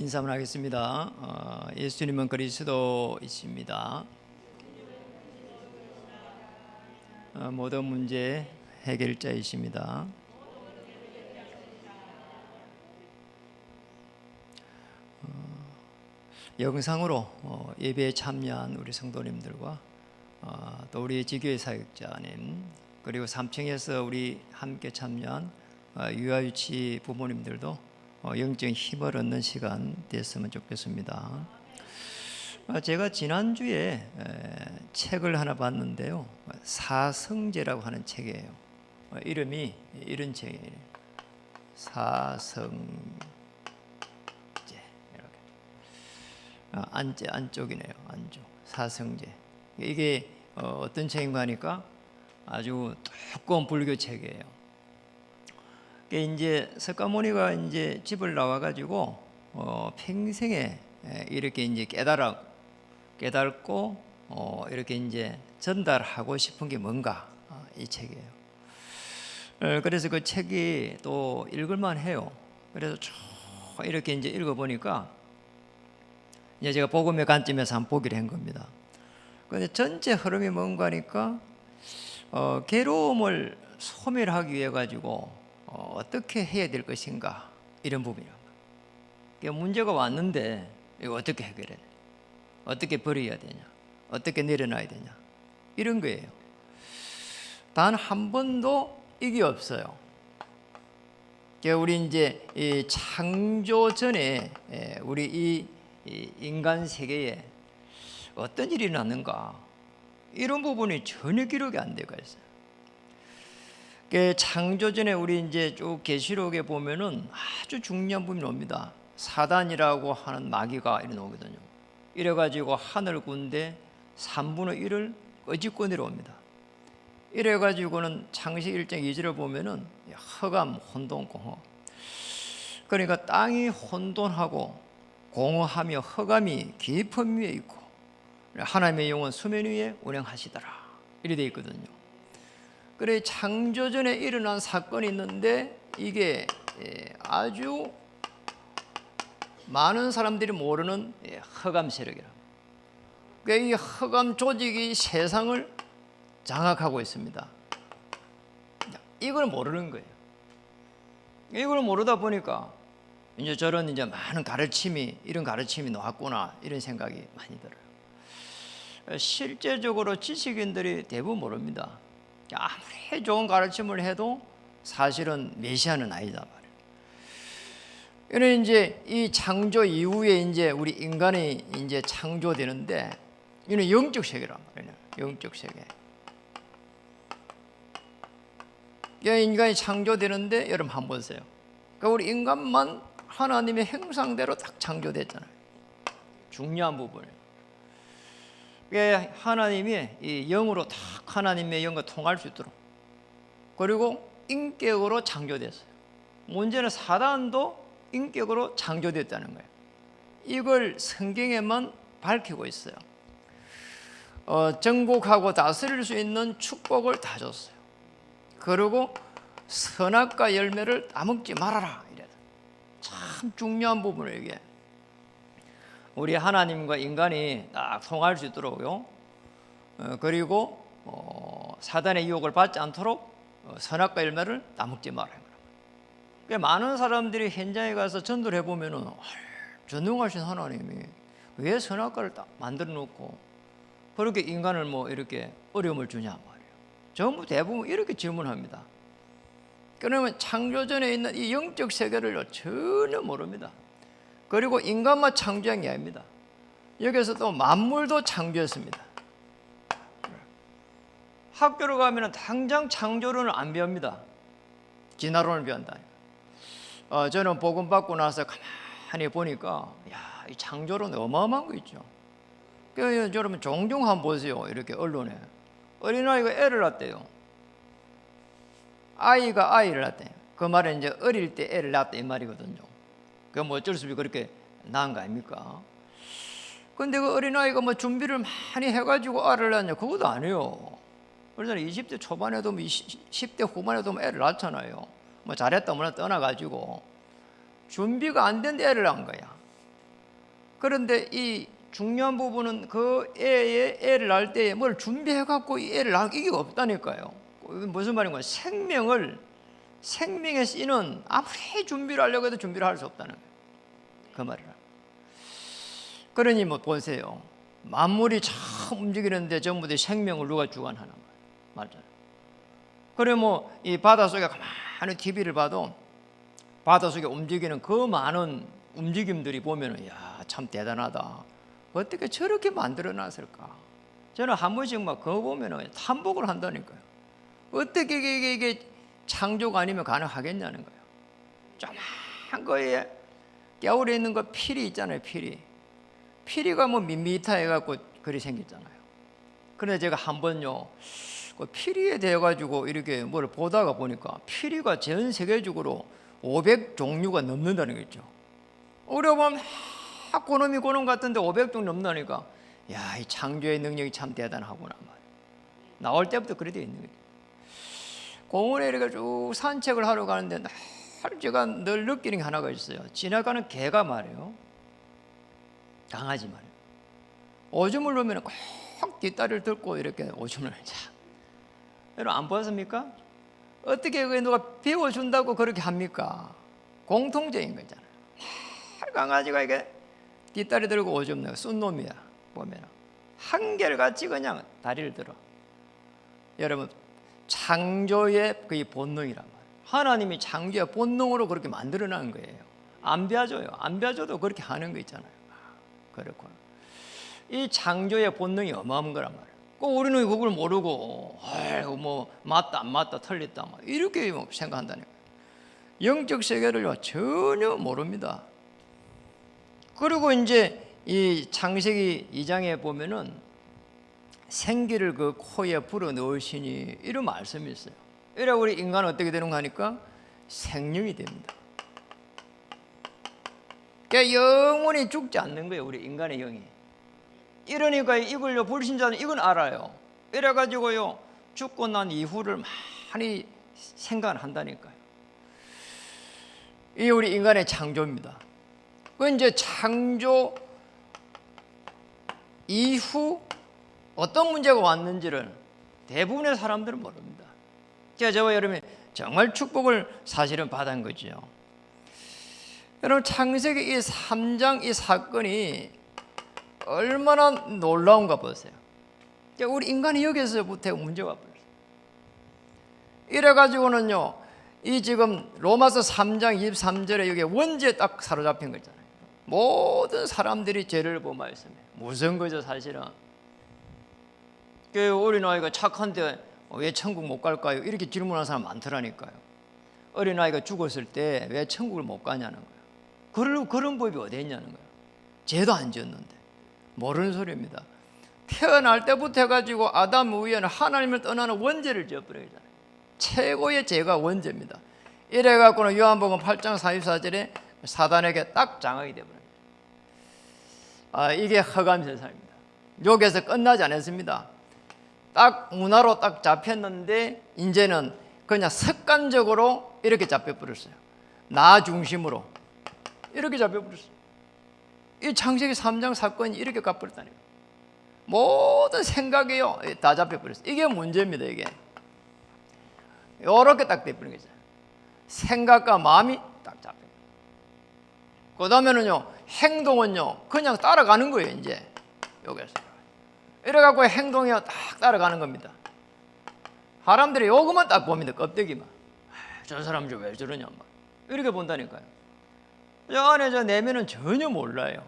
인사를 하겠습니다. 예수님은 그리스도이십니다. 모든 문제 해결자이십니다. 영상으로 예배에 참여한 우리 성도님들과 또 우리 지교회 사역자님, 그리고 3층에서 우리 함께 참여한 유아유치 부모님들도 영적인 힘을 얻는 시간 됐으면 좋겠습니다. 제가 지난주에 책을 하나 봤는데요, 사성제라고 하는 책이에요. 이름이 이런 책이에요. 사성제, 이렇게 안쪽이네요. 안쪽. 사성제. 이게 어떤 책인가 하니까 아주 두꺼운 불교 책이에요. 이제 석가모니가 이제 집을 나와가지고 평생에 이렇게 이제 깨닫고 이렇게 이제 전달하고 싶은 게 뭔가, 이 책이에요. 그래서 그 책이 또 읽을만 해요. 그래서 쭉 이렇게 이제 읽어보니까 이제 제가 복음의 관점에서 한번 보기를 한 겁니다. 근데 전체 흐름이 뭔가 하니까 괴로움을 소멸하기 위해 가지고 어떻게 해야 될 것인가, 이런 부분이에요. 문제가 왔는데 이거 어떻게 해결해야 되냐, 어떻게 버려야 되냐, 어떻게 내려놔야 되냐, 이런 거예요. 단 한 번도 이게 없어요. 우리 이제 이 창조 전에 우리 이 인간 세계에 어떤 일이 났는가, 이런 부분이 전혀 기록이 안 되고 있어요. 창조 전에 우리 이제 쭉 계시록에 보면은 아주 중요한 부분이 옵니다. 사단이라고 하는 마귀가 이래 나오거든요. 이래가지고 하늘 군대 3분의 1을 꺼집고 내려옵니다. 이래가지고는 창세기 1장 2절을 보면은 흑암, 혼돈, 공허. 그러니까 땅이 혼돈하고 공허하며 흑암이 깊은 위에 있고 하나님의 영은 수면 위에 운행하시더라, 이래 되어 있거든요. 그래, 창조전에 일어난 사건이 있는데 이게 아주 많은 사람들이 모르는 흑암 세력이라. 그러니까 이 흑암 조직이 세상을 장악하고 있습니다. 이걸 모르는 거예요. 이걸 모르다 보니까 이제 저런 이제 많은 이런 가르침이 나왔구나, 이런 생각이 많이 들어요. 실제적으로 지식인들이 대부분 모릅니다. 아무리 좋은 가르침을 해도 사실은 메시아는 아니다 말이에요. 이는 이제 이 창조 이후에 이제 우리 인간이 이제 창조되는데, 이는 영적 세계란 말이에요. 영적 세계. 인간이 창조되는데 여러분 한번 보세요. 그러니까 우리 인간만 하나님의 형상대로 딱 창조됐잖아요. 중요한 부분이에요. 하나님이 이 영으로 딱 하나님의 영과 통할 수 있도록, 그리고 인격으로 창조됐어요. 문제는 사단도 인격으로 창조됐다는 거예요. 이걸 성경에만 밝히고 있어요. 정복하고 다스릴 수 있는 축복을 다 줬어요. 그리고 선악과 열매를 따먹지 말아라, 이래. 참 중요한 부분이에요. 이게 우리 하나님과 인간이 딱 통할 수 있도록요. 그리고 사단의 유혹을 받지 않도록 선악과 열매를 따먹지 말아요. 많은 사람들이 현장에 가서 전도를 해보면은 전능하신 하나님이 왜 선악과를 딱 만들어 놓고 그렇게 인간을 뭐 이렇게 어려움을 주냐 말이에요. 전부 대부분 이렇게 질문합니다. 그러면 창조전에 있는 이 영적 세계를 전혀 모릅니다. 그리고 인간만 창조한 게 아닙니다. 여기서 또 만물도 창조했습니다. 학교로 가면 당장 창조론을 안 배웁니다. 진화론을 배운다. 저는 복음 받고 나서 가만히 보니까 이 창조론 어마어마한 거 있죠. 그래서 여러분 종종 한번 보세요. 이렇게 언론에 어린아이가 애를 낳았대요. 아이가 아이를 낳았대요. 그 말은 이제 어릴 때 애를 낳았다, 이 말이거든요. 그럼 뭐 어쩔 수 없이 그렇게 낳은 거 아닙니까? 근데 그 어린아이가 뭐 준비를 많이 해가지고 아를 낳냐? 그것도 아니에요. 그래서 20대 초반에도 10대 후반에도 애를 낳잖아요. 뭐 잘했다 뭐나 떠나가지고 준비가 안 된 애를 낳은 거야. 그런데 이 중요한 부분은 그 애를 낳을 때에 뭘 준비해 갖고 이 애를 낳을 이게 없다니까요. 무슨 말인가? 생명의 씨는 아무리 준비를 하려고 해도 준비를 할 수 없다는 거예요. 그 말이라. 그러니 뭐 보세요. 만물이 참 움직이는데 전부 다 생명을 누가 주관하는 거예요. 맞잖아요. 그래 뭐 이 바닷속에 가만히 TV를 봐도 바닷속에 움직이는 그 많은 움직임들이 보면은 야, 참 대단하다. 어떻게 저렇게 만들어 놨을까? 저는 한 번씩 막 그거 보면은 탐복을 한다니까요. 어떻게 이게 창조가 아니면 가능하겠냐는 거예요. 조그만 거에 겨울에 있는 거 피리 있잖아요. 피리가 뭐 밋밋하 해갖고 그리 생겼잖아요. 그런데 제가 한 번요 그 피리에 대해 가지고 이렇게 뭘 보다가 보니까 피리가 전 세계적으로 500종류가 넘는다는 거 있죠. 우리가 보면 막 고놈이 고놈 같은데 500종 넘나니까 야, 이 창조의 능력이 참 대단하구나 말이에요. 나올 때부터 그래 돼 있는 거죠. 공원에 이렇게 쭉 산책을 하러 가는데 늘 제가 늘 느끼는 게 하나가 있어요. 지나가는 개가 말이에요. 강아지 말이에요. 오줌을 놓으면 꼭 뒷다리를 들고 이렇게 오줌을 자. 여러분 안 보셨습니까? 어떻게 누가 배워준다고 그렇게 합니까? 공통적인 거잖아요. 강아지가 이게 뒷다리 들고 오줌 내고 쏜 놈이야. 보면 한결같이 그냥 다리를 들어. 여러분 창조의 그 본능이란 말이에요. 하나님이 창조의 본능으로 그렇게 만들어놓은 거예요. 안 배워줘요. 안 배워줘도 그렇게 하는 거 있잖아요. 그렇구나. 이 창조의 본능이 어마어마한 거란 말이에요. 우리는 그걸 모르고 뭐 맞다 안 맞다 틀렸다 이렇게 생각한다는 거예요. 영적 세계를 전혀 모릅니다. 그리고 이제 이 창세기 2장에 보면은 생기를 그 코에 불어 넣으시니 이런 말씀이 있어요. 이래 우리 인간은 어떻게 되는가 하니까 생명이 됩니다. 그러니까 영원히 죽지 않는 거예요. 우리 인간의 영이. 이러니까 이걸요 불신자는 이건 알아요. 이래가지고요 죽고 난 이후를 많이 생각을 한다니까요. 이게 우리 인간의 창조입니다. 그 이제 창조 이후 어떤 문제가 왔는지를 대부분의 사람들은 모릅니다. 제가 저와 여러분이 정말 축복을 사실은 받은 거죠. 여러분 창세기 이 3장 이 사건이 얼마나 놀라운가 보세요. 우리 인간이 여기서부터 문제가 벌어요. 이래가지고는요, 이 지금 로마서 3장 23절에 여기 원죄에 딱 사로잡힌 거 있잖아요. 모든 사람들이 죄를 범하였으며 무슨 거죠 사실은. 어린아이가 착한데 왜 천국 못 갈까요? 이렇게 질문하는 사람 많더라니까요. 어린아이가 죽었을 때 왜 천국을 못 가냐는 거예요. 그런 법이 어디 있냐는 거예요. 죄도 안 지었는데. 모르는 소리입니다. 태어날 때부터 해가지고 아담 위에는 하나님을 떠나는 원죄를 지어버리잖아요. 최고의 죄가 원죄입니다. 이래갖고는 요한복음 8장 44절에 사단에게 딱 장악이 되어버립니다. 이게 허감 세상입니다. 여기서 끝나지 않았습니다. 딱 문화로 딱 잡혔는데 이제는 그냥 습관적으로 이렇게 잡혀버렸어요. 나 중심으로 이렇게 잡혀버렸어요. 이 창세기 3장 사건이 이렇게 가버렸다니까. 모든 생각이요 다 잡혀버렸어요. 이게 문제입니다. 이게 이렇게 딱 돼버린 거죠. 생각과 마음이 딱 잡혀버려요. 그 다음에는요 행동은요 그냥 따라가는 거예요. 이제 여기서 이래갖고 행동이 딱 따라가는 겁니다. 사람들이 요것만 딱 봅니다. 껍데기만. 저 사람 왜 저러냐 막 이렇게 본다니까요. 저 안에 저 내면은 전혀 몰라요.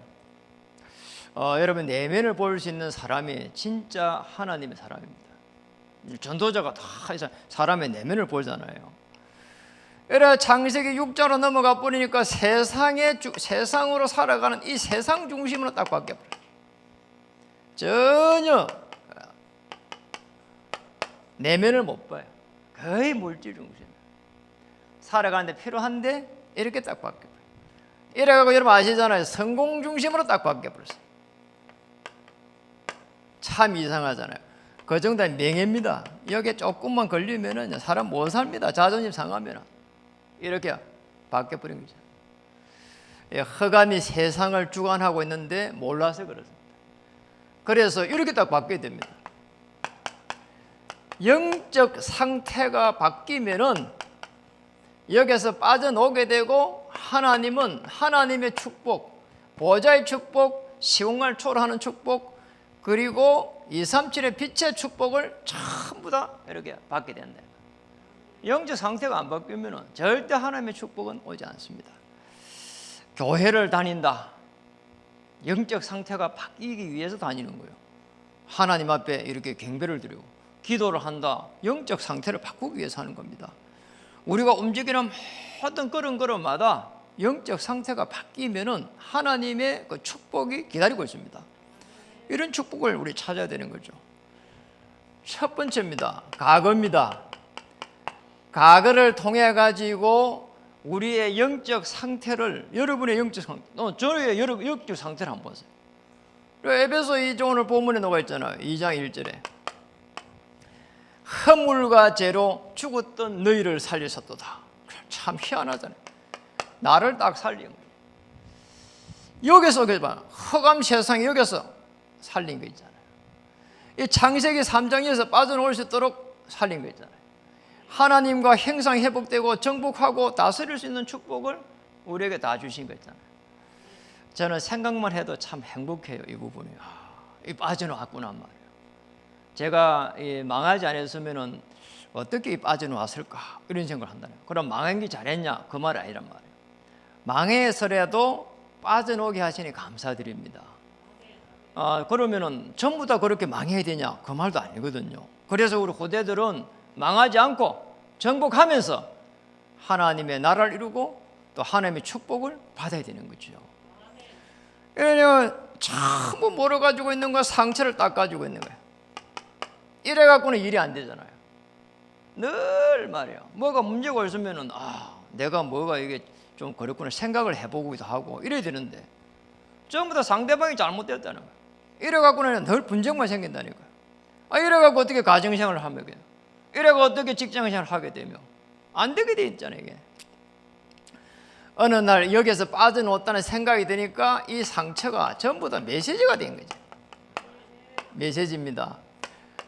여러분 내면을 볼 수 있는 사람이 진짜 하나님의 사람입니다. 전도자가 다 사람의 내면을 보잖아요. 그래 창세기 6장으로 넘어가 버리니까 세상으로 살아가는 이 세상 중심으로 딱 바뀌어버려요. 전혀 내면을 못 봐요. 거의 물질 중심. 살아가는데 필요한데 이렇게 딱 바뀌어버려요. 이래가지고 여러분 아시잖아요. 성공 중심으로 딱 바뀌어버렸어요. 참 이상하잖아요. 그 정도는 명예입니다. 여기에 조금만 걸리면은 사람 못 삽니다. 자존심 상하면 이렇게 바뀌어버린 거죠. 흑암이 세상을 주관하고 있는데 몰라서 그렇습니다. 그래서 이렇게 딱 바뀌게 됩니다. 영적 상태가 바뀌면은 여기서 빠져나오게 되고, 하나님은 하나님의 축복, 보좌의 축복, 시공간을 초월하는 축복, 그리고 237의 빛의 축복을 전부 다 이렇게 받게 된다. 영적 상태가 안 바뀌면 절대 하나님의 축복은 오지 않습니다. 교회를 다닌다, 영적 상태가 바뀌기 위해서 다니는 거예요. 하나님 앞에 이렇게 경배를 드리고 기도를 한다, 영적 상태를 바꾸기 위해서 하는 겁니다. 우리가 움직이는 모든 걸음걸음마다 영적 상태가 바뀌면은 하나님의 그 축복이 기다리고 있습니다. 이런 축복을 우리 찾아야 되는 거죠. 첫 번째입니다. 과거입니다. 과거를 통해 가지고 우리의 영적 상태를, 여러분의 영적 상태, 저의 영적 상태를 한번 보세요. 에베소 2장 오늘 본문에 나와 있잖아요. 2장 1절에 허물과 죄로 죽었던 너희를 살리셨도다. 참 희한하잖아요. 나를 딱 살린 거예요. 여기서 흑암 세상에 여기서 살린 거 있잖아요. 이 창세기 3장에서 빠져나올 수 있도록 살린 거 있잖아요. 하나님과 형상 회복되고 정복하고 다스릴 수 있는 축복을 우리에게 다 주신 거 있잖아요. 저는 생각만 해도 참 행복해요. 이 부분이. 이 빠져나왔구나 말이에요. 제가 망하지 않았으면 어떻게 빠져나왔을까 이런 생각을 한다는 거예요. 그럼 망한 게 잘했냐? 그 말이 아니란 말이에요. 망해서라도 빠져나오게 하시니 감사드립니다. 그러면은 전부 다 그렇게 망해야 되냐? 그 말도 아니거든요. 그래서 우리 후대들은 망하지 않고 정복하면서 하나님의 나라를 이루고 또 하나님의 축복을 받아야 되는 거죠. 왜냐하면 전부 몰아가지고 있는 거, 상처를 닦아주고 있는 거예요. 이래갖고는 일이 안 되잖아요. 늘 말이에요. 뭐가 문제가 있으면은 내가 뭐가 이게 좀 그렇구나 생각을 해보기도 하고 이래야 되는데 전부 다 상대방이 잘못됐다는 거예요. 이래갖고는 늘 분쟁만 생긴다니까요. 이래갖고 어떻게 가정생활을 하면 돼요? 이래가 어떻게 직장생활을 하게 되며 안 되게 돼 있잖아요. 이게 어느 날 여기서 빠져나왔다는 생각이 드니까 이 상처가 전부 다 메시지가 된 거죠. 메시지입니다.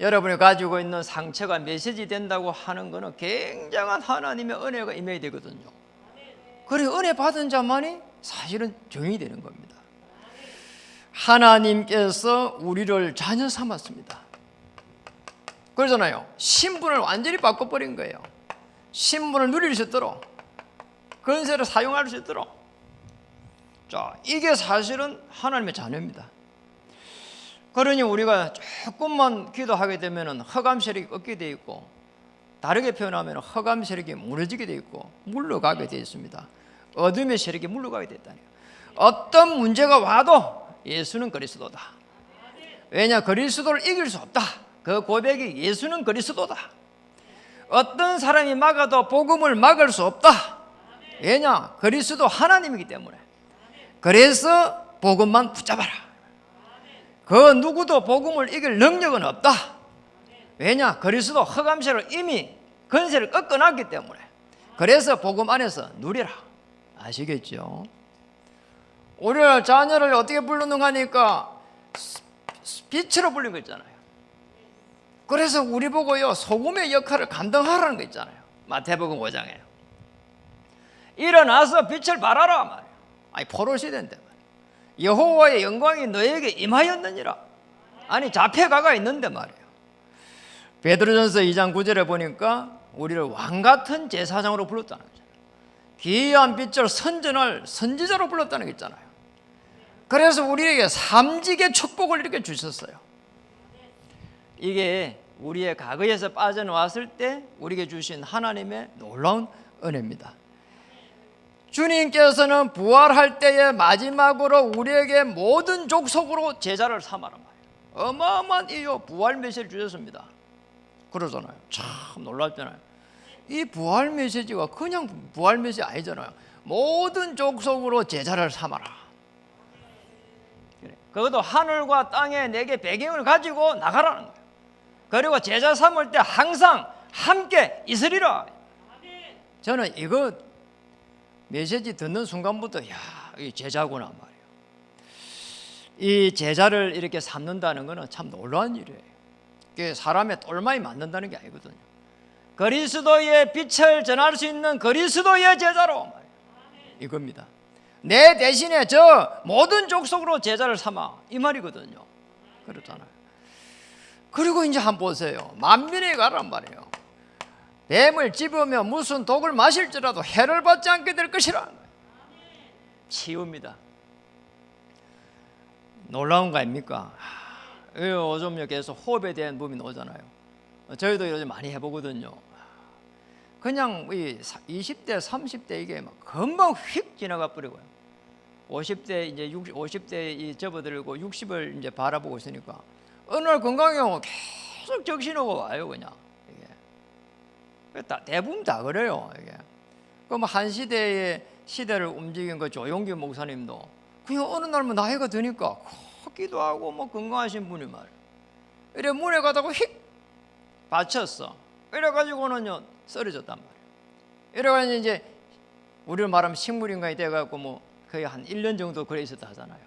여러분이 가지고 있는 상처가 메시지 된다고 하는 것은 굉장한 하나님의 은혜가 임해야 되거든요. 그래 은혜 받은 자만이 사실은 정이 되는 겁니다. 하나님께서 우리를 자녀 삼았습니다. 그러잖아요. 신분을 완전히 바꿔버린 거예요. 신분을 누릴 수 있도록, 권세를 사용할 수 있도록. 자, 이게 사실은 하나님의 자녀입니다. 그러니 우리가 조금만 기도하게 되면 흑암 세력이 꺾게 되어 있고, 다르게 표현하면 흑암 세력이 무너지게 되어 있고 물러가게 되어 있습니다. 어둠의 세력이 물러가게 됐다니요. 어떤 문제가 와도 예수는 그리스도다. 왜냐? 그리스도를 이길 수 없다. 그 고백이 예수는 그리스도다. 어떤 사람이 막아도 복음을 막을 수 없다. 왜냐? 그리스도 하나님이기 때문에. 그래서 복음만 붙잡아라. 그 누구도 복음을 이길 능력은 없다. 왜냐? 그리스도 흑암세를 이미 권세를 꺾어놨기 때문에. 그래서 복음 안에서 누리라. 아시겠죠? 우리를 자녀를 어떻게 부르는가 하니까 빛으로 불린 거 있잖아요. 그래서 우리 보고요 소금의 역할을 감당하라는 거 있잖아요. 마태복음 5장에 일어나서 빛을 발하라 말이에요. 포로시 된대 말이에요. 여호와의 영광이 너에게 임하였느니라. 아니 잡혀가가 있는데 말이에요. 베드로전서 2장 9절에 보니까 우리를 왕같은 제사장으로 불렀다는 거죠. 기이한 빛을 선전할 선지자로 불렀다는 게 있잖아요. 그래서 우리에게 삼직의 축복을 이렇게 주셨어요. 이게 우리의 과거에서 빠져나왔을 때 우리에게 주신 하나님의 놀라운 은혜입니다. 주님께서는 부활할 때에 마지막으로 우리에게 모든 족속으로 제자를 삼아라 말이에요. 어마어마한 이 부활 메시지를 주셨습니다. 그러잖아요. 참 놀랍잖아요. 이 부활 메시지가 그냥 부활 메시지 아니잖아요. 모든 족속으로 제자를 삼아라. 그것도 하늘과 땅에 내게 배경을 가지고 나가라는 거예요. 그리고 제자 삼을 때 항상 함께 있으리라. 저는 이거 메시지 듣는 순간부터 이 제자구나 말이에요. 이 제자를 이렇게 삼는다는 것은 참 놀라운 일이에요. 이게 사람의 똘마이 만든다는 게 아니거든요. 그리스도의 빛을 전할 수 있는 그리스도의 제자로 이겁니다. 내 대신에 저 모든 족속으로 제자를 삼아 이 말이거든요. 그렇잖아요. 그리고 이제 한번 보세요. 만민이 가란 말이에요. 뱀을 집으며 무슨 독을 마실지라도 해를 받지 않게 될 것이라. 치유입니다. 놀라운 거 아닙니까? 요즘 계속 호흡에 대한 부분이 나오잖아요. 저희도 요즘 많이 해보거든요. 그냥 이 20대, 30대 이게 막 금방 휙 지나가 버리고요. 50대 이제 50대 이 접어들고 60을 이제 바라보고 있으니까 어느 날 건강이 오면 계속 적신호가 와요, 그냥 이게. 대부분 다 그래요, 이게. 그럼 한 시대를 움직인 그 조용기 목사님도 그냥 어느 날 뭐 나이가 드니까 기도하고 뭐 건강하신 분이 말이에요. 이래 문에 가다가 휙 받쳤어. 이래가지고는요 쓰러졌단 말이에요. 이래가지고 이제 우리를 말하면 식물인간이 돼갖고 뭐 거의 한 1년 정도 그래 있었다 하잖아요.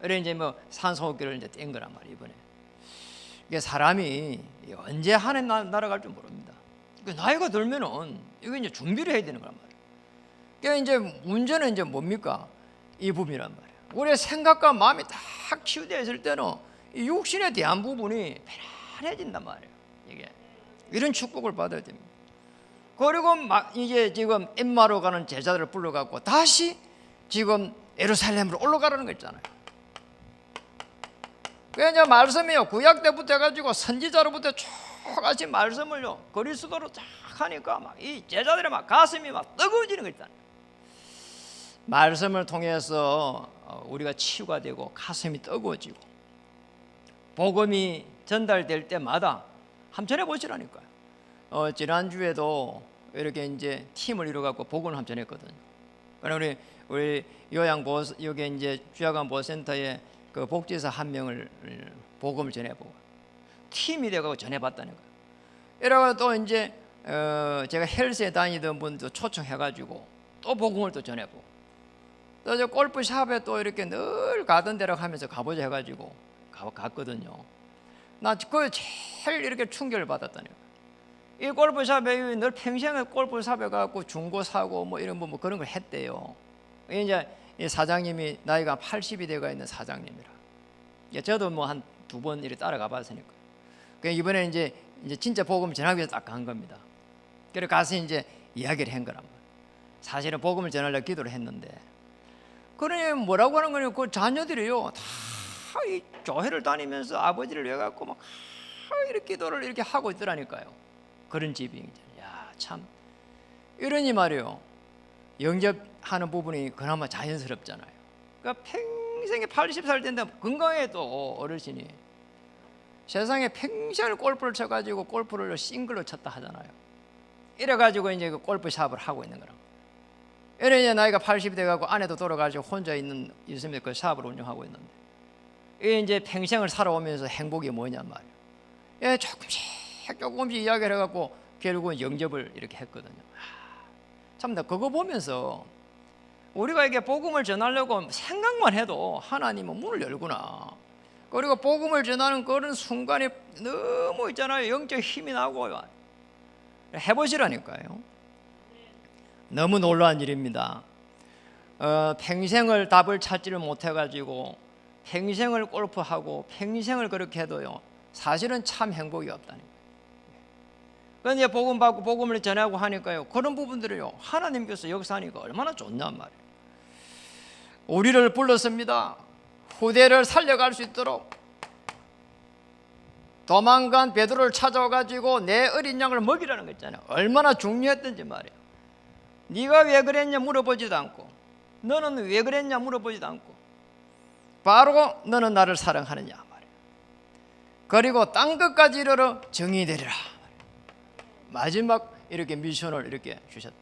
그래 이제 뭐 산소호흡기를 이제 뗀 거란 말이에요 이번에. 이게 사람이 언제 하늘 날아갈 줄 모릅니다. 나이가 들면은 이거 이제 준비를 해야 되는 거란 말이에요. 그러니까 이제 문제는 이제 뭡니까? 이 부분이란 말이에요. 우리의 생각과 마음이 딱 치유되어 있을 때는 이 육신에 대한 부분이 편안해진단 말이에요. 이게 이런 축복을 받아야 됩니다. 그리고 막 이제 지금 엠마로 가는 제자들을 불러갖고 다시 지금 예루살렘으로 올라가라는 거 있잖아요. 그게 이제 말씀이요. 구약 때부터 해가지고 선지자로부터 쭉 같이 말씀을요. 그리스도로 쫙 하니까 막 이 제자들의 막 가슴이 막 뜨거워지는 거 있잖아요. 말씀을 통해서 우리가 치유가 되고 가슴이 뜨거워지고 복음이 전달될 때마다 한번 전해보시라니까요. 지난주에도 이렇게 이제 팀을 이뤄갖고 복음을 한번 전했거든요. 그러나 우리 여기 이제 주야간 보호센터에 그 복지사 한 명을 복음을 전해보고 팀이 돼가지고 전해봤다는 거예요. 이래가 또 이제 제가 헬스에 다니던 분도 초청해가지고 또 복음을 또 전해보고 또 이제 골프샵에 또 이렇게 늘 가던 데로 하면서 가보자 해가지고 갔거든요. 나 그 제일 이렇게 충격을 받았다는 거예요. 이 골프샵에 늘 평생에 골프샵에 가고 중고 사고 뭐 이런 뭐 그런 걸 했대요. 이제 이 사장님이 나이가 80이 되가 있는 사장님이라. 저도 뭐 한 2번 이렇게 따라가 봤으니까. 이번에 이제 진짜 복음 전하기 위해서 딱 간 겁니다. 그래서 가서 이제 이야기를 한 거란 말이에요. 사실은 복음을 전하려고 기도를 했는데, 그러니 뭐라고 하는 거냐, 그 자녀들이요 다 이 교회를 다니면서 아버지를 위해 갖고 막 이렇게 기도를 이렇게 하고 있더라니까요. 그런 집이 이제 참 이러니 말이에요. 영접하는 부분이 그나마 자연스럽잖아요. 그러니까 평생에 80살 된다 건강해도 어르신이 세상에 평생을 골프를 쳐가지고 골프를 싱글로 쳤다 하잖아요. 이래가지고 이제 그 골프샵을 하고 있는 거라. 이래 이제 나이가 80이 돼가고 아내도 돌아가지고 혼자 있으면 그 샵을 운영하고 있는데, 이게 이제 평생을 살아오면서 행복이 뭐냔 말이에요. 예, 조금씩 이야기를 해갖고 결국은 영접을 이렇게 했거든요. 참, 나 그거 보면서 우리가 이게 복음을 전하려고 생각만 해도 하나님은 문을 열구나. 그리고 복음을 전하는 그런 순간이 너무 있잖아요. 영적 힘이 나고 해보시라니까요. 너무 놀라운 일입니다. 평생을 답을 찾지를 못해가지고 평생을 골프하고 평생을 그렇게 해도요 사실은 참 행복이 없다는 거예요. 그런데 복음 받고 복음을 전하고 하니까요 그런 부분들이요 하나님께서 역사하니까 얼마나 좋냔 말이에요. 우리를 불렀습니다. 후대를 살려갈 수 있도록 도망간 베드로를 찾아와가지고 내 어린 양을 먹이라는 거 있잖아요. 얼마나 중요했던지 말이에요. 네가 왜 그랬냐 물어보지도 않고, 너는 왜 그랬냐 물어보지도 않고, 바로 너는 나를 사랑하느냐 말이에요. 그리고 땅 끝까지 이르러 정의 되리라. 마지막 이렇게 미션을 이렇게 주셨다.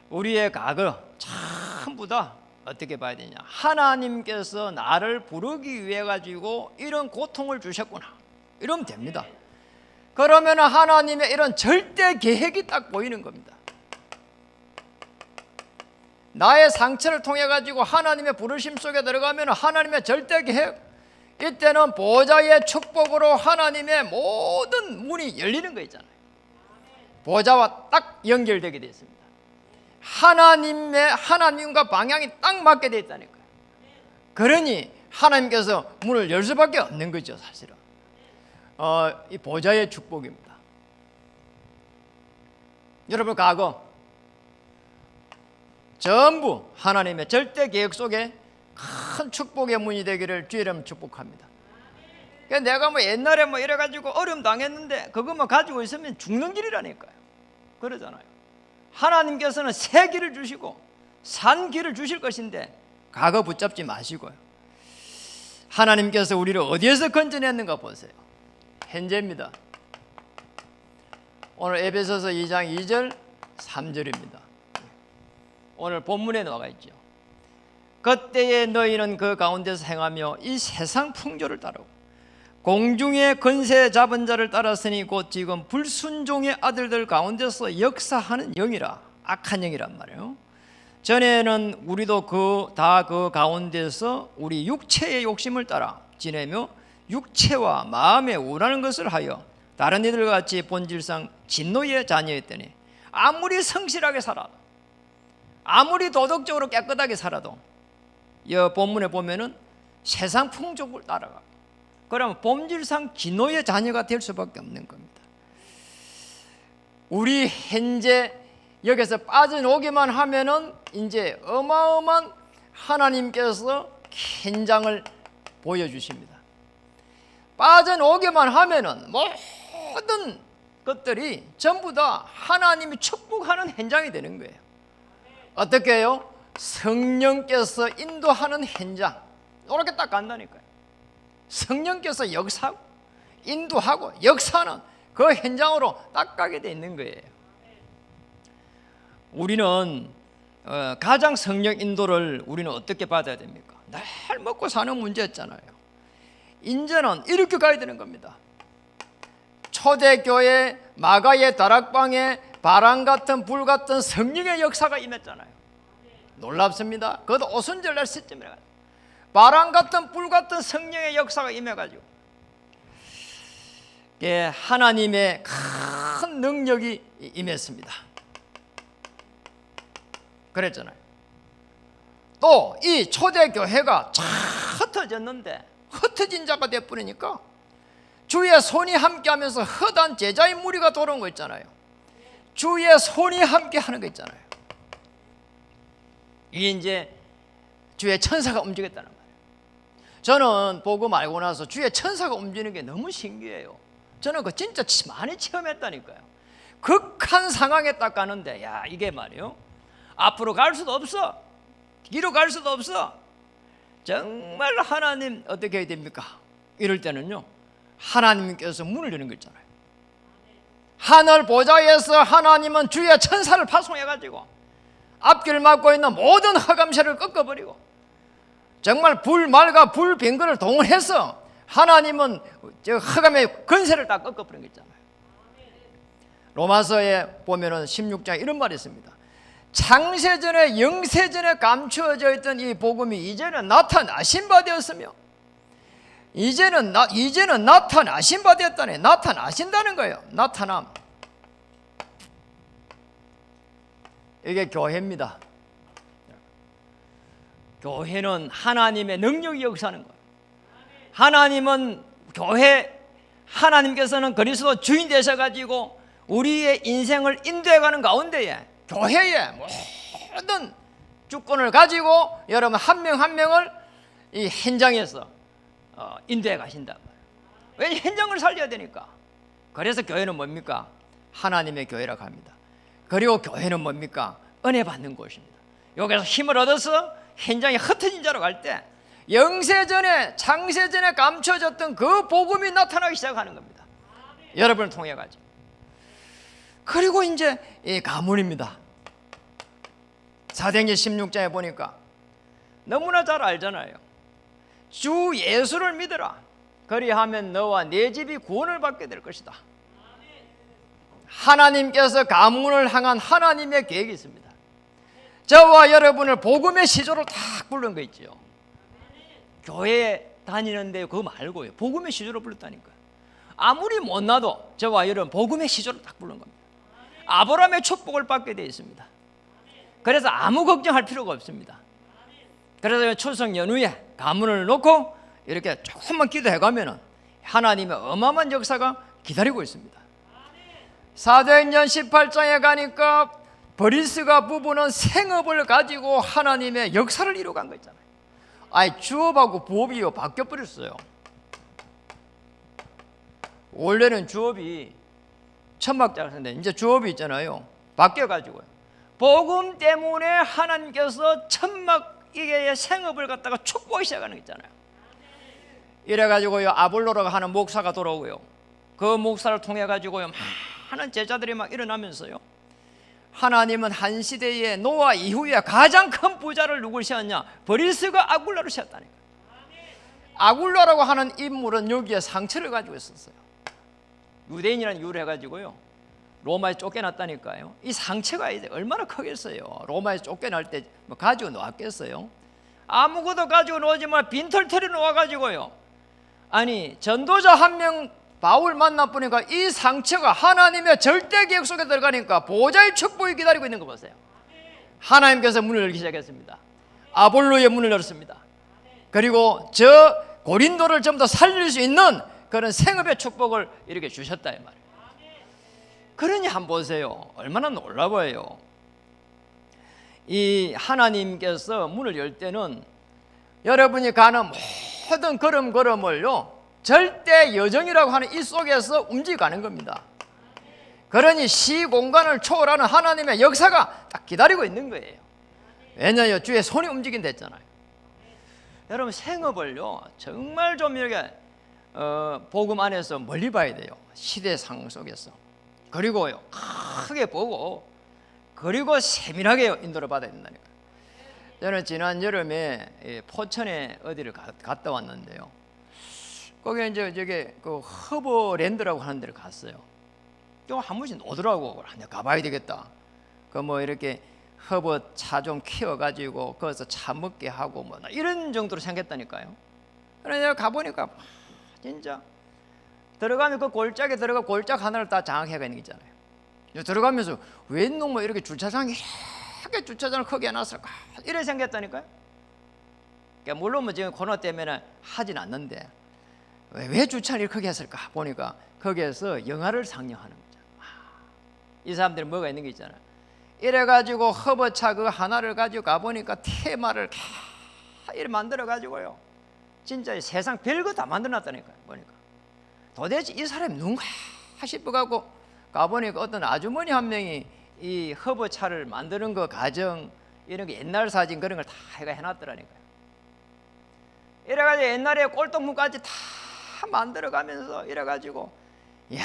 우리의 과거 전부 다 어떻게 봐야 되냐, 하나님께서 나를 부르기 위해 가지고 이런 고통을 주셨구나 이러면 됩니다. 그러면 하나님의 이런 절대 계획이 딱 보이는 겁니다. 나의 상처를 통해 가지고 하나님의 부르심 속에 들어가면 하나님의 절대 계획, 이때는 보좌의 축복으로 하나님의 모든 문이 열리는 거 있잖아요. 보좌와 딱 연결되게 되어 있습니다. 하나님과 방향이 딱 맞게 되어 있다는 거예요. 그러니 하나님께서 문을 열 수밖에 없는 거죠, 사실은. 이 보좌의 축복입니다. 여러분, 과거 전부 하나님의 절대 계획 속에 큰 축복의 문이 되기를 주의 이름 축복합니다. 그러니까 내가 뭐 옛날에 뭐 이래가지고 어려움 당했는데 그것만 가지고 있으면 죽는 길이라니까요. 그러잖아요. 하나님께서는 새 길을 주시고 산 길을 주실 것인데 과거 붙잡지 마시고요. 하나님께서 우리를 어디에서 건져냈는가 보세요. 현재입니다. 오늘 에베소서 2장 2절 3절입니다. 오늘 본문에 나와 있죠. 그때에 너희는 그 가운데서 행하며 이 세상 풍조를 따르고 공중의 권세 잡은 자를 따랐으니 곧 지금 불순종의 아들들 가운데서 역사하는 영이라, 악한 영이란 말이에요. 전에는 우리도 다 그 가운데서 우리 육체의 욕심을 따라 지내며 육체와 마음에 원하는 것을 하여 다른 이들과 같이 본질상 진노의 자녀였더니 아무리 성실하게 살아도, 아무리 도덕적으로 깨끗하게 살아도 이 본문에 보면은 세상 풍족을 따라가, 그러면 본질상 진노의 자녀가 될 수밖에 없는 겁니다. 우리 현재 여기서 빠져나오기만 하면은 이제 어마어마한 하나님께서 현장을 보여주십니다. 빠져나오기만 하면은 모든 것들이 전부 다 하나님이 축복하는 현장이 되는 거예요. 어떻게 해요? 성령께서 인도하는 현장, 이렇게 딱 간다니까요. 성령께서 역사하고 인도하고 역사하는 그 현장으로 딱 가게 돼 있는 거예요. 우리는 가장 성령 인도를 우리는 어떻게 받아야 됩니까? 늘 먹고 사는 문제였잖아요. 이제는 이렇게 가야 되는 겁니다. 초대교회 마가의 다락방에 바람 같은 불 같은 성령의 역사가 임했잖아요. 놀랍습니다. 그것도 오순절날 시점이라 가지고 바람 같은 불 같은 성령의 역사가 임해가지고 하나님의 큰 능력이 임했습니다. 그랬잖아요. 또 이 초대교회가 쫙 흩어졌는데 흩어진 자가 되어버리니까 주의 손이 함께하면서 허다한 제자의 무리가 돌아온 거 있잖아요. 주의 손이 함께하는 거 있잖아요. 이게 이제 주의 천사가 움직였다는 말이에요. 저는 복음 알고 나서 주의 천사가 움직이는 게 너무 신기해요. 저는 그거 진짜 많이 체험했다니까요. 극한 상황에 딱 가는데, 야, 이게 말이에요, 앞으로 갈 수도 없어, 뒤로 갈 수도 없어. 정말 하나님 어떻게 해야 됩니까? 이럴 때는요, 하나님께서 문을 여는 거 있잖아요. 하늘 보좌에서 하나님은 주의 천사를 파송해가지고 앞길 막고 있는 모든 흑암세를 꺾어버리고 정말 불말과 불병거를 동원해서 하나님은 저 흑암의 권세를 다 꺾어버린 거 있잖아요. 로마서에 보면은 16장 이런 말이 있습니다. 창세전에 영세전에 감추어져 있던 이 복음이 이제는 나타나신 바 되었으며, 이제는 나타나신 바 되었다네. 나타나신다는 거예요. 나타남. 이게 교회입니다. 교회는 하나님의 능력이 역사하는 거예요. 하나님은 하나님께서는 그리스도 주인 되셔가지고 우리의 인생을 인도해가는 가운데에 교회의 모든 주권을 가지고 여러분 한 명 한 명을 이 현장에서 인도해 가신다. 왜 현장을 살려야 되니까. 그래서 교회는 뭡니까? 하나님의 교회라고 합니다. 그리고 교회는 뭡니까? 은혜 받는 곳입니다. 여기서 힘을 얻어서 현장에 흩어진 자로 갈 때 영세전에 창세전에 감춰졌던 그 복음이 나타나기 시작하는 겁니다. 여러분을 통해 가지고. 그리고 이제 이 가문입니다. 사도행전 16장에 보니까 너무나 잘 알잖아요. 주 예수를 믿으라. 그리하면 너와 네 집이 구원을 받게 될 것이다. 하나님께서 가문을 향한 하나님의 계획이 있습니다. 저와 여러분을 복음의 시조로 딱 부른 거 있죠. 교회 다니는데 그거 말고요, 복음의 시조로 불렀다니까요. 아무리 못나도 저와 여러분 복음의 시조로 딱 부른 겁니다. 아브라함의 축복을 받게 되어 있습니다. 그래서 아무 걱정할 필요가 없습니다. 그래서 추석 연휴에 가문을 놓고 이렇게 조금만 기도해 가면은 하나님의 어마어마한 역사가 기다리고 있습니다. 사도행전 18장에 가니까 브리스가 부부는 생업을 가지고 하나님의 역사를 이루어간 거 있잖아요. 아니, 주업하고 부업이요 바뀌어 버렸어요. 원래는 주업이 천막장인데 이제 주업이 있잖아요, 바뀌어 가지고요. 복음 때문에 하나님께서 천막의 생업을 갖다가 축복하기 시작하는 거 있잖아요. 이래가지고요, 아볼로라고 하는 목사가 돌아오고요, 그 목사를 통해 가지고요 많은 제자들이 막 일어나면서요, 하나님은 한 시대에 노아 이후에 가장 큰 부자를 누굴 세웠냐? 브리스가 아굴라를 세웠다니까. 아굴라라고 하는 인물은 여기에 상처를 가지고 있었어요. 유대인이라는 이유를 해가지고요 로마에 쫓겨났다니까요. 이 상처가 이제 얼마나 크겠어요. 로마에 쫓겨날 때 뭐 가지고 놓았겠어요? 아무것도 가지고 놓지 말 빈털터리 놓아가지고요, 아니 전도자 한 명 바울 만나보니까 이 상처가 하나님의 절대 계획 속에 들어가니까 보좌의 축복이 기다리고 있는 거 보세요. 하나님께서 문을 열기 시작했습니다. 아볼로의 문을 열었습니다. 그리고 저 고린도를 좀 더 살릴 수 있는 그런 생업의 축복을 이렇게 주셨다 이 말이에요. 그러니 한번 보세요, 얼마나 놀라 보여요. 이 하나님께서 문을 열 때는 여러분이 가는 모든 걸음걸음을요 절대 여정이라고 하는 이 속에서 움직여가는 겁니다. 그러니 시공간을 초월하는 하나님의 역사가 딱 기다리고 있는 거예요. 왜냐하면 주의 손이 움직인다 했잖아요. 여러분 생업을요 정말 좀 이렇게 복음 안에서 멀리 봐야 돼요. 시대상 속에서. 그리고요 크게 보고, 그리고 세밀하게 인도를 받아야 된다니까요. 저는 지난 여름에 포천에 어디를 갔다 왔는데요, 거기 이제 저게 그 허버랜드라고 하는 데를 갔어요. 또 한 번씩 오더라고. 가봐야 되겠다. 그 뭐 이렇게 허버 차 좀 키워가지고 거기서 차 먹게 하고 뭐 이런 정도로 생겼다니까요. 그래서 내가 가보니까 진짜 들어가면 그 골짜기에 들어가 골짝 하나를 다 장악해가 있는 게 있잖아요. 들어가면서 웬 놈의 이렇게 주차장이 이렇게 주차장을 크게 해놨을까 이래 생겼다니까요. 그러니까 물론 뭐 지금 코로나 때문에 하진 않는데 왜 주차를 이렇게 크게 했을까 보니까 거기에서 영화를 상영하는 거죠. 이 사람들이 뭐가 있는 게 있잖아요. 이래가지고 허버차 그 하나를 가지고 가보니까 테마를 이렇게 만들어가지고요 진짜 세상 별거 다 만들어놨다니까요. 보니까 도대체 이 사람이 누군가 싶어가고 가보니까 어떤 아주머니 한 명이 이 허버차를 만드는 거 과정 이런 게 옛날 사진 그런 걸 다 해놨더라니까요. 이래가지고 옛날에 꼴동문까지 다 만들어가면서 이래가지고 야,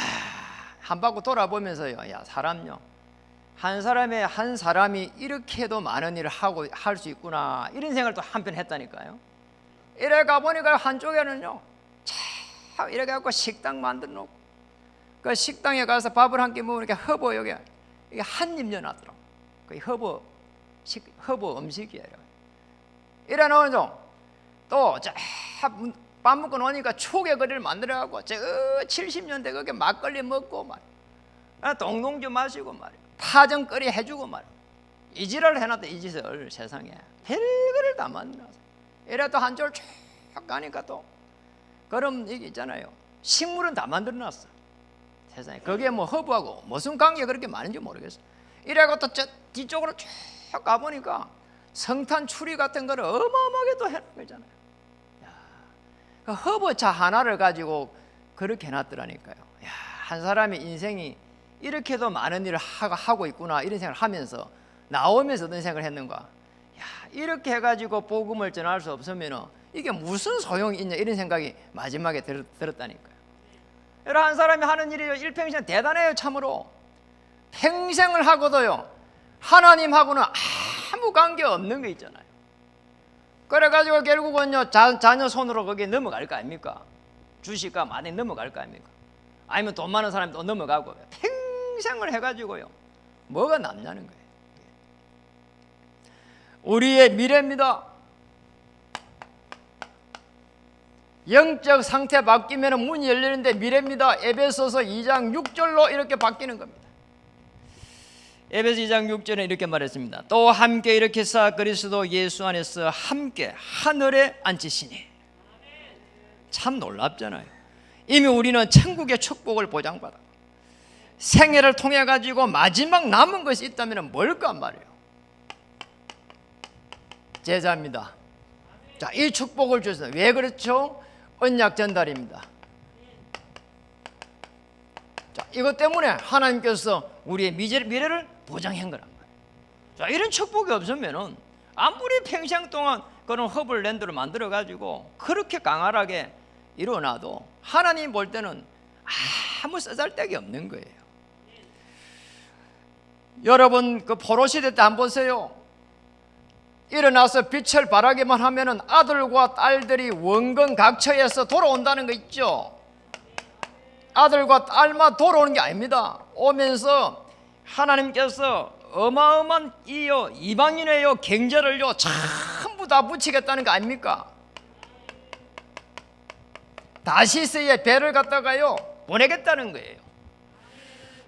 한 바퀴 돌아보면서요, 야 사람요, 한 사람이 이렇게도 많은 일을 하고 할 수 있구나 이런 생각을 또 한편 했다니까요. 이래 가보니까 한쪽에는요 참 이렇게 갖고 식당 만들어 놓고 그 식당에 가서 밥을 한 끼 먹으니까 허버 여기 이게 한입 넣어놨더라고. 그 허버 음식이에요. 이래 놓으죠. 또 밥 먹고 노니까 초계 거리를 만들어갖고 저 70년대 거기 막걸리 먹고 말이야, 동동주 마시고 말이야, 파전거리 해주고 말이야, 이 지랄을 해놨다. 이 짓을 세상에 별거를 다 만들어서 이래 또 한 줄 쭉 가니까 또 그럼 이게 있잖아요, 식물은 다 만들어놨어. 세상에 그게 뭐 허브하고 무슨 관계가 그렇게 많은지 모르겠어. 이래고 또 저 뒤쪽으로 쭉 가보니까 성탄 추리 같은 거를 어마어마하게 또 해놓은 거잖아요. 그 허브차 하나를 가지고 그렇게 해놨더라니까요. 야, 한 사람의 인생이 이렇게도 많은 일을 하고 있구나 이런 생각을 하면서 나오면서 어떤 생각을 했는가. 야, 이렇게 해가지고 복음을 전할 수 없으면 이게 무슨 소용이 있냐 이런 생각이 마지막에 들었다니까요. 여러분 한 사람이 하는 일이 일평생 대단해요. 참으로 평생을 하고도요 하나님하고는 아무 관계 없는 게 있잖아요. 그래가지고 결국은요 자녀 손으로 거기에 넘어갈 거 아닙니까? 주식과 많이 넘어갈 거 아닙니까? 아니면 돈 많은 사람이 또 넘어가고 평생을 해가지고요 뭐가 남냐는 거예요. 우리의 미래입니다. 영적 상태 바뀌면 문이 열리는데 미래입니다. 에베소서 2장 6절로 이렇게 바뀌는 겁니다. 에베소 2장 6절에 이렇게 말했습니다. 또 함께 일으키사 그리스도 예수 안에서 함께 하늘에 앉히시니. 참 놀랍잖아요. 이미 우리는 천국의 축복을 보장받아 생애를 통해 가지고 마지막 남은 것이 있다면 뭘까 말이에요. 제자입니다. 자, 이 축복을 주셔서 왜 그렇죠? 언약 전달입니다. 자, 이것 때문에 하나님께서 우리의 미래를 보장한 거란 말이에요. 자, 이런 축복이 없으면은 아무리 평생 동안 그런 허블랜드를 만들어 가지고 그렇게 강하게 일어나도 하나님 볼 때는 아무 쓰잘데기 없는 거예요. 여러분 그 포로시대 때 안 보세요? 일어나서 빛을 발하기만 하면은 아들과 딸들이 원근 각처에서 돌아온다는 거 있죠? 아들과 딸만 돌아오는 게 아닙니다. 오면서 하나님께서 어마어마한 이방인의 경제를요 전부 다 붙이겠다는 거 아닙니까? 다시스의 배를 갖다가요 보내겠다는 거예요.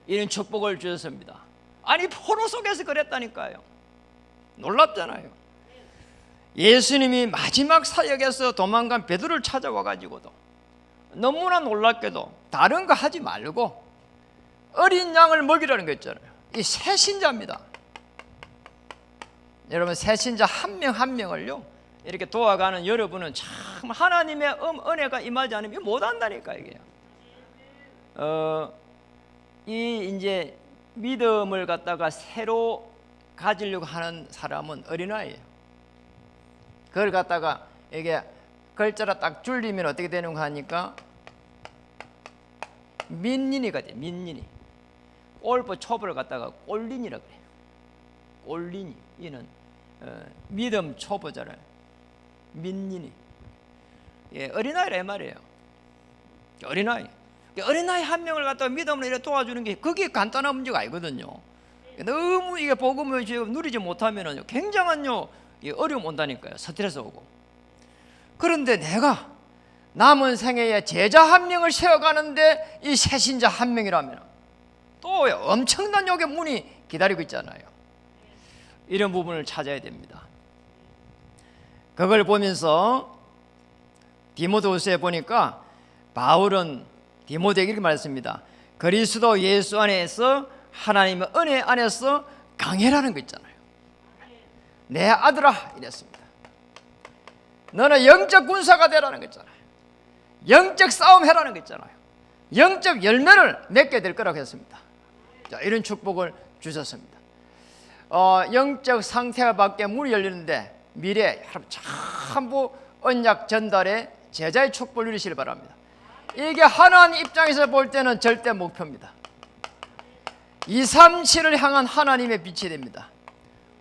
이런 축복을 주셨습니다. 아니 포로 속에서 그랬다니까요. 놀랍잖아요. 예수님이 마지막 사역에서 도망간 베드로를 찾아와 가지고도 너무나 놀랍게도 다른 거 하지 말고 어린 양을 먹이라는 거 있잖아요. 이 새신자입니다. 여러분 새신자 한 명 한 명을요 이렇게 도와가는 여러분은 참 하나님의 은혜가 임하지 않으면 못한다니까 이게요. 이 이제 믿음을 갖다가 새로 가지려고 하는 사람은 어린아이예요. 그걸 갖다가 이게 글자로 딱 줄이면 어떻게 되는가 하니까 민린이가 돼. 민린이. 골프 초보를 갖다가 꼴린이라 그래요. 꼴린이. 이는 믿음 초보잖아요. 민린이. 예, 어린아이라 이 말이에요. 어린아이. 어린아이 한 명을 갖다가 믿음으로 이렇게 도와주는 게 그게 간단한 문제가 아니거든요. 너무 이게 복음을 지금 누리지 못하면은 굉장한요 어려움 온다니까요. 스트레스 오고. 그런데 내가 남은 생애에 제자 한 명을 세워가는데 이 새신자 한 명이라면 또 엄청난 욕의 문이 기다리고 있잖아요. 이런 부분을 찾아야 됩니다. 그걸 보면서 디모데후서에 보니까 바울은 디모데에게 이렇게 말했습니다. 그리스도 예수 안에서 하나님의 은혜 안에서 강해라는 거 있잖아요. 내 아들아 이랬습니다. 너는 영적 군사가 되라는 거 있잖아요. 영적 싸움 해라는 거 있잖아요. 영적 열매를 맺게 될 거라고 했습니다. 자, 이런 축복을 주셨습니다. 영적 상태가 밖에 문이 열리는데 미래 여러분 전부 언약 전달에 제자의 축복을 누리시길 바랍니다. 이게 하나님 입장에서 볼 때는 절대 목표입니다. 237을 향한 하나님의 빛이 됩니다.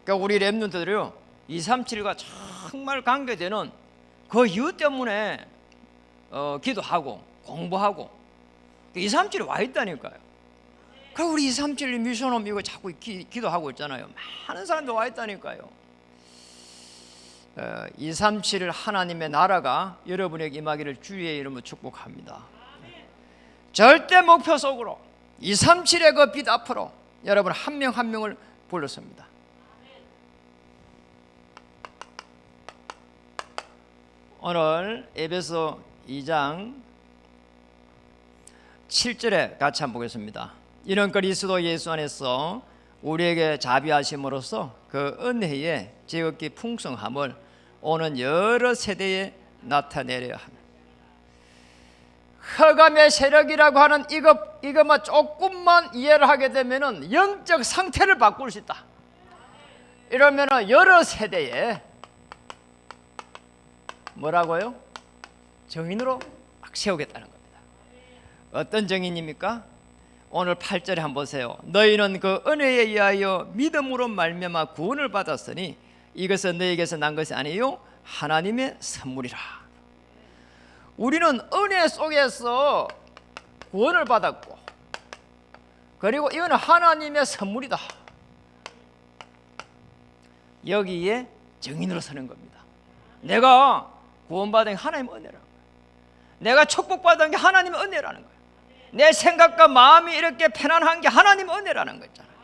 그러니까 우리 렘넌트들이요 237과 정말 관계되는 그 이유 때문에 기도하고 공부하고 237이 와 있다니까요. 그러니까 우리 237 미션홈 이거 자꾸 기도하고 있잖아요. 많은 사람들 와 있다니까요. 237을 하나님의 나라가 여러분에게 임하기를 주의 이름으로 축복합니다. 절대 목표 속으로 237의 그 빛 앞으로 여러분 한 명 한 명을 불렀습니다. 오늘 에베소 2장 7절에 같이 한번 보겠습니다. 이런 그리스도 예수 안에서 우리에게 자비하심으로써 그 은혜의 지극히 풍성함을 오는 여러 세대에 나타내려 합니다. 흑암의 세력이라고 하는 이것만 조금만 이해를 하게 되면은 영적 상태를 바꿀 수 있다. 이러면은 여러 세대에 뭐라고요? 정인으로 막 세우겠다는 겁니다. 어떤 정인입니까? 오늘 8절에 한번 보세요. 너희는 그 은혜에 의하여 믿음으로 말미암아 구원을 받았으니 이것은 너희에게서 난 것이 아니요 하나님의 선물이라. 우리는 은혜 속에서 구원을 받았고 그리고 이거는 하나님의 선물이다. 여기에 증인으로 서는 겁니다. 내가 구원받은 게 하나님의 은혜라는 거예요. 내가 축복받은 게 하나님의 은혜라는 거예요. 내 생각과 마음이 이렇게 편안한 게 하나님의 은혜라는 거잖아요.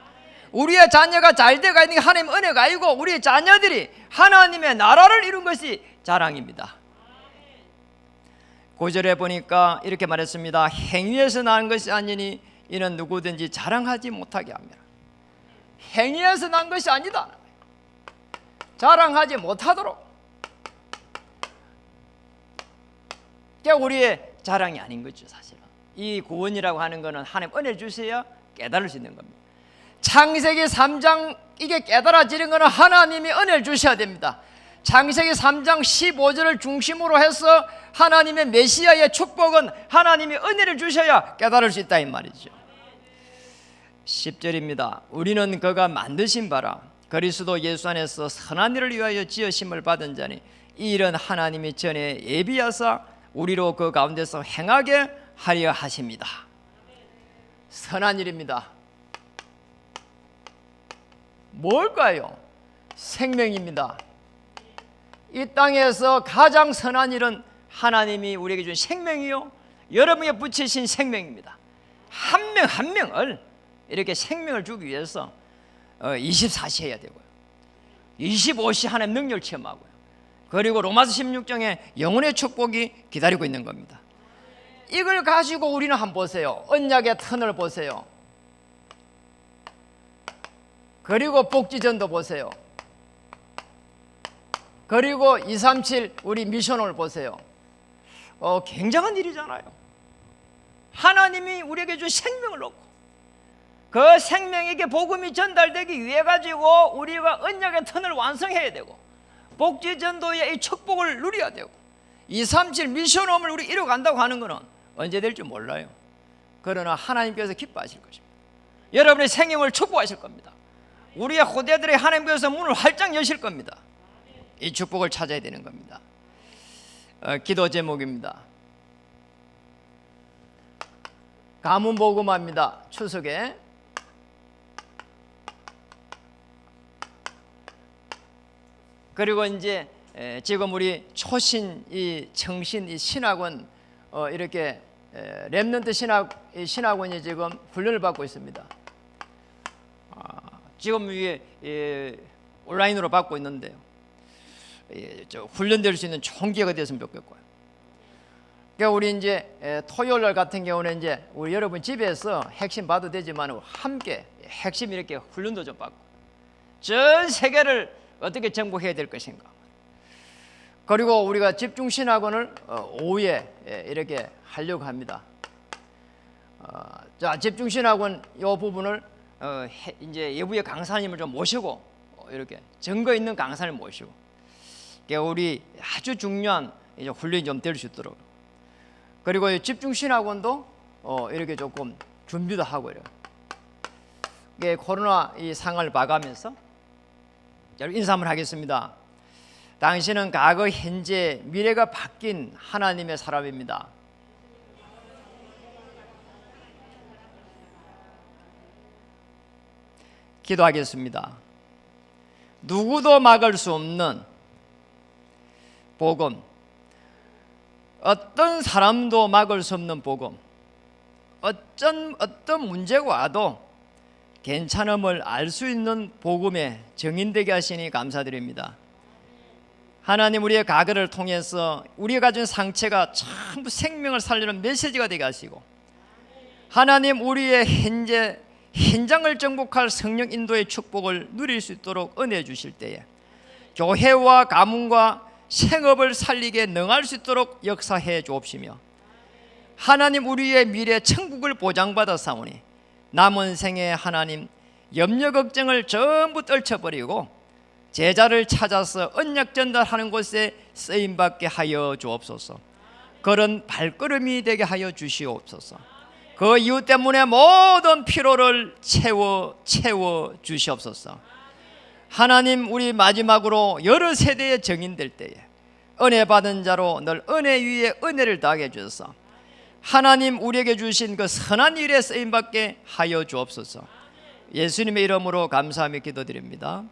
우리의 자녀가 잘 돼가 있는 게 하나님의 은혜가 아니고 우리의 자녀들이 하나님의 나라를 이룬 것이 자랑입니다. 9절에 보니까 이렇게 말했습니다. 행위에서 나는 것이 아니니 이는 누구든지 자랑하지 못하게 합니다. 행위에서 난 것이 아니다. 자랑하지 못하도록. 그게 우리의 자랑이 아닌 거죠. 사실은 이 구원이라고 하는 것은 하나님 은혜를 주셔야 깨달을 수 있는 겁니다. 창세기 3장 이게 깨달아지는 것은 하나님이 은혜를 주셔야 됩니다. 창세기 3장 15절을 중심으로 해서 하나님의 메시아의 축복은 하나님이 은혜를 주셔야 깨달을 수 있다 이 말이죠. 10절입니다. 우리는 그가 만드신 바라 그리스도 예수 안에서 선한 일을 위하여 지으심을 받은 자니 이 일은 하나님이 전에 예비하사 우리로 그 가운데서 행하게 하려 하십니다. 선한 일입니다. 뭘까요? 생명입니다. 이 땅에서 가장 선한 일은 하나님이 우리에게 준 생명이요 여러분에게 붙이신 생명입니다. 한 명 한 명을 이렇게 생명을 주기 위해서 24시 해야 되고요, 25시 하나님 능력을 체험하고요, 그리고 로마서 16장에 영혼의 축복이 기다리고 있는 겁니다. 이걸 가지고 우리는 한번 보세요. 언약의 턴을 보세요. 그리고 복지전도 보세요. 그리고 237 우리 미션을 보세요. 굉장한 일이잖아요. 하나님이 우리에게 준 생명을 놓고 그 생명에게 복음이 전달되기 위해 가지고 우리가 언약의 턴을 완성해야 되고 복지전도의 이 축복을 누려야 되고 237 미션홈을 우리 이뤄간다고 하는 것은 언제 될지 몰라요. 그러나 하나님께서 기뻐하실 것입니다. 여러분의 생명을 축복하실 겁니다. 우리의 후대들의 하나님께서 문을 활짝 여실 겁니다. 이 축복을 찾아야 되는 겁니다. 기도 제목입니다. 가문복음화입니다. 추석에 그리고 이제 지금 우리 초신 이 청신 이 신학원 이렇게 렘넌트 신학원이 지금 훈련을 받고 있습니다. 지금 위에 온라인으로 받고 있는데요. 훈련될 수 있는 좋은 기회가 됐으면 좋겠고요. 그러니까 우리 이제 토요일 날 같은 경우는 이제 우리 여러분 집에서 핵심 봐도 되지만 함께 핵심 이렇게 훈련도 좀 받고 전 세계를 어떻게 정복해야 될 것인가. 그리고 우리가 집중신학원을 오후에 이렇게 하려고 합니다. 자, 집중신학원 이 부분을 이제 예부의 강사님을 좀 모시고 이렇게 증거 있는 강사를 모시고 우리 아주 중요한 이제 훈련이 좀 될 수 있도록 그리고 집중신학원도 이렇게 조금 준비도 하고 이렇게 코로나 이 상황을 봐가면서 인사 한번 하겠습니다. 당신은 과거, 현재, 미래가 바뀐 하나님의 사람입니다. 기도하겠습니다. 누구도 막을 수 없는 복음, 어떤 사람도 막을 수 없는 복음, 어떤 문제가 와도 괜찮음을 알 수 있는 복음에 증인되게 하시니 감사드립니다. 하나님, 우리의 과거를 통해서 우리가 가진 상처가 전부 생명을 살리는 메시지가 되게 하시고, 하나님, 우리의 현장을 정복할 성령 인도의 축복을 누릴 수 있도록 은혜 주실 때에 교회와 가문과 생업을 살리게 능할 수 있도록 역사해 주옵시며, 하나님, 우리의 미래 천국을 보장받아 사오니 남은 생에 하나님 염려 걱정을 전부 떨쳐버리고 제자를 찾아서 언약 전달하는 곳에 쓰임받게 하여 주옵소서. 그런 발걸음이 되게 하여 주시옵소서. 그 이유 때문에 모든 피로를 채워 주시옵소서. 하나님, 우리 마지막으로 여러 세대의 증인될 때에 은혜 받은 자로 늘 은혜 위에 은혜를 더하게 주셔서 하나님, 우리에게 주신 그 선한 일에 쓰임받게 하여 주옵소서. 예수님의 이름으로 감사하며 기도드립니다.